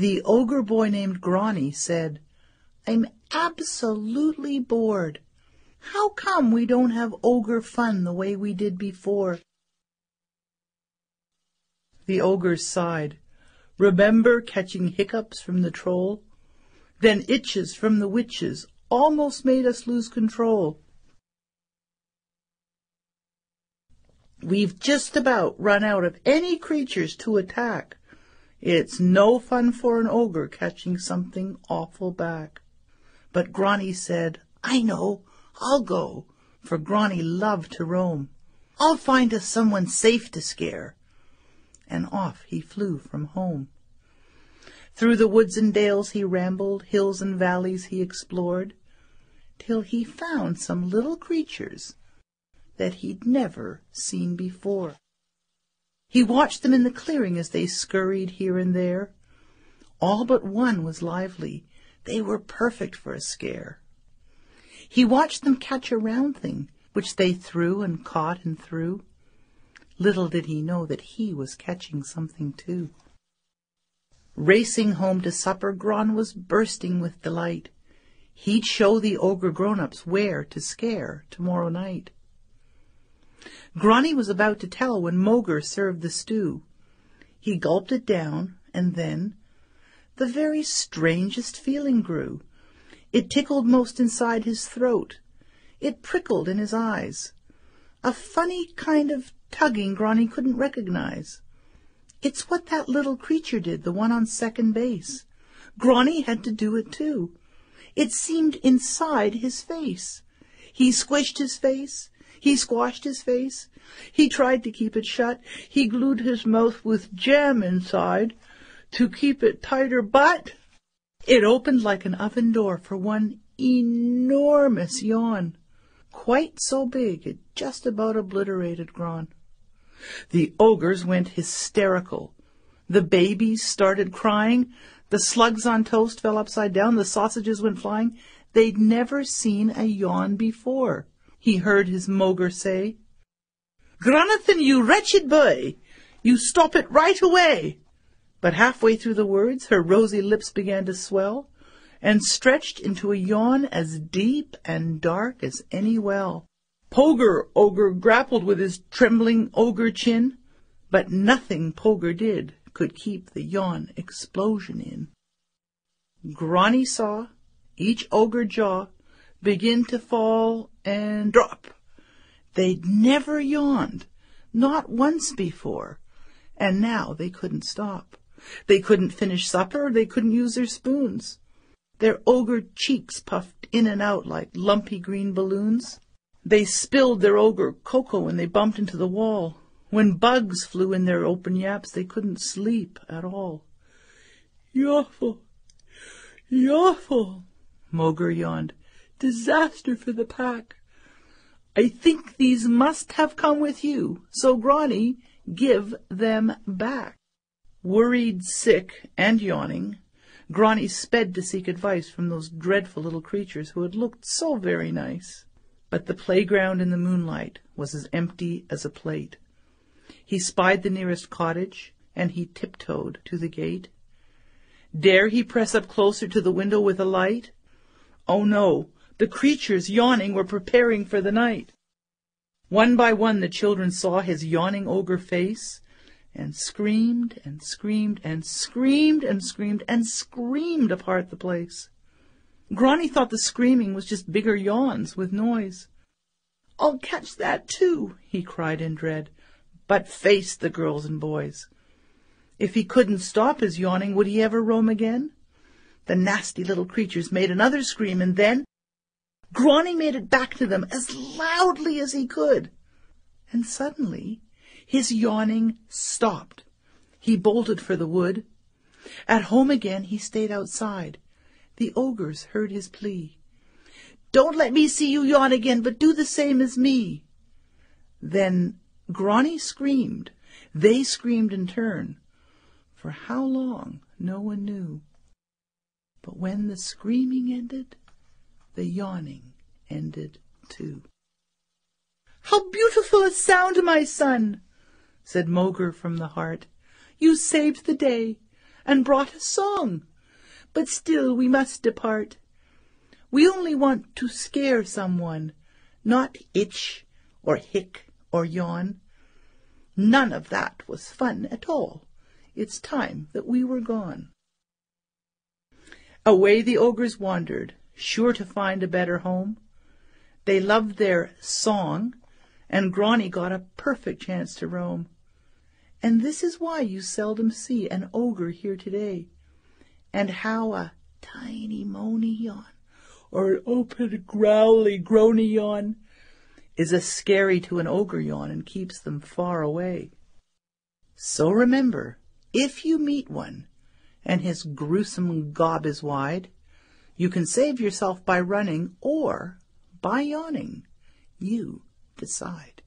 The ogre boy named Grani said, "I'm absolutely bored. How come we don't have ogre fun the way we did before?" The ogres sighed. "Remember catching hiccups from the troll? Then itches from the witches almost made us lose control. We've just about run out of any creatures to attack. It's no fun for an ogre catching something awful back." But Grani said, "I know, I'll go," for Grani loved to roam. "I'll find us someone safe to scare." And off he flew from home. Through the woods and dales he rambled, hills and valleys he explored, till he found some little creatures that he'd never seen before. He watched them in the clearing as they scurried here and there. All but one was lively. They were perfect for a scare. He watched them catch a round thing, which they threw and caught and threw. Little did he know that he was catching something too. Racing home to supper, Gron was bursting with delight. He'd show the ogre grown-ups where to scare tomorrow night. Grani was about to tell when Mogr served the stew. He gulped it down, and then the very strangest feeling grew. It tickled most inside his throat. It prickled in his eyes. A funny kind of tugging Grani couldn't recognize. It's what that little creature did, the one on second base. Grani had to do it too. It seemed inside his face. He squished his face. He squashed his face. He tried to keep it shut. He glued his mouth with jam inside to keep it tighter, but it opened like an oven door for one enormous yawn, quite so big it just about obliterated Gron. The ogres went hysterical. The babies started crying. The slugs on toast fell upside down. The sausages went flying. They'd never seen a yawn before. He heard his Mogr say, "Gronathan, you wretched boy, you stop it right away." But halfway through the words, her rosy lips began to swell and stretched into a yawn as deep and dark as any well. Pogr ogre grappled with his trembling ogre chin, but nothing Pogr did could keep the yawn explosion in. Grani saw each ogre jaw begin to fall and drop. They'd never yawned, not once before, and now they couldn't stop. They couldn't finish supper, they couldn't use their spoons. Their ogre cheeks puffed in and out like lumpy green balloons. They spilled their ogre cocoa when they bumped into the wall. When bugs flew in their open yaps, they couldn't sleep at all. "Yawful, yawful," Mogr yawned. "Disaster for the pack. I think these must have come with you, so Grani, give them back." Worried, sick, and yawning, Grani sped to seek advice from those dreadful little creatures who had looked so very nice. But the playground in the moonlight was as empty as a plate. He spied the nearest cottage, and he tiptoed to the gate. Dare he press up closer to the window with a light? Oh no, the creatures yawning were preparing for the night. One by one the children saw his yawning ogre face, and screamed and screamed and screamed and screamed and screamed apart the place. Grani thought the screaming was just bigger yawns with noise. "I'll catch that too," he cried in dread, but faced the girls and boys. If he couldn't stop his yawning, would he ever roam again? The nasty little creatures made another scream, and then Grani made it back to them as loudly as he could. And suddenly his yawning stopped. He bolted for the wood. At home again, he stayed outside. The ogres heard his plea. "Don't let me see you yawn again, but do the same as me." Then Grani screamed. They screamed in turn. For how long, no one knew. But when the screaming ended, the yawning ended too. "How beautiful a sound, my son," said Mogr from the heart. "You saved the day, and brought a song. But still we must depart. We only want to scare someone, not itch or hick or yawn. None of that was fun at all. It's time that we were gone. Away the ogres wandered, sure to find a better home. They loved their song, and Grani got a perfect chance to roam. And this is why you seldom see an ogre here today. And how a tiny moany yawn, or an open growly groany yawn, is as scary to an ogre yawn and keeps them far away. So remember, if you meet one, and his gruesome gob is wide, you can save yourself by running or by yawning. You decide.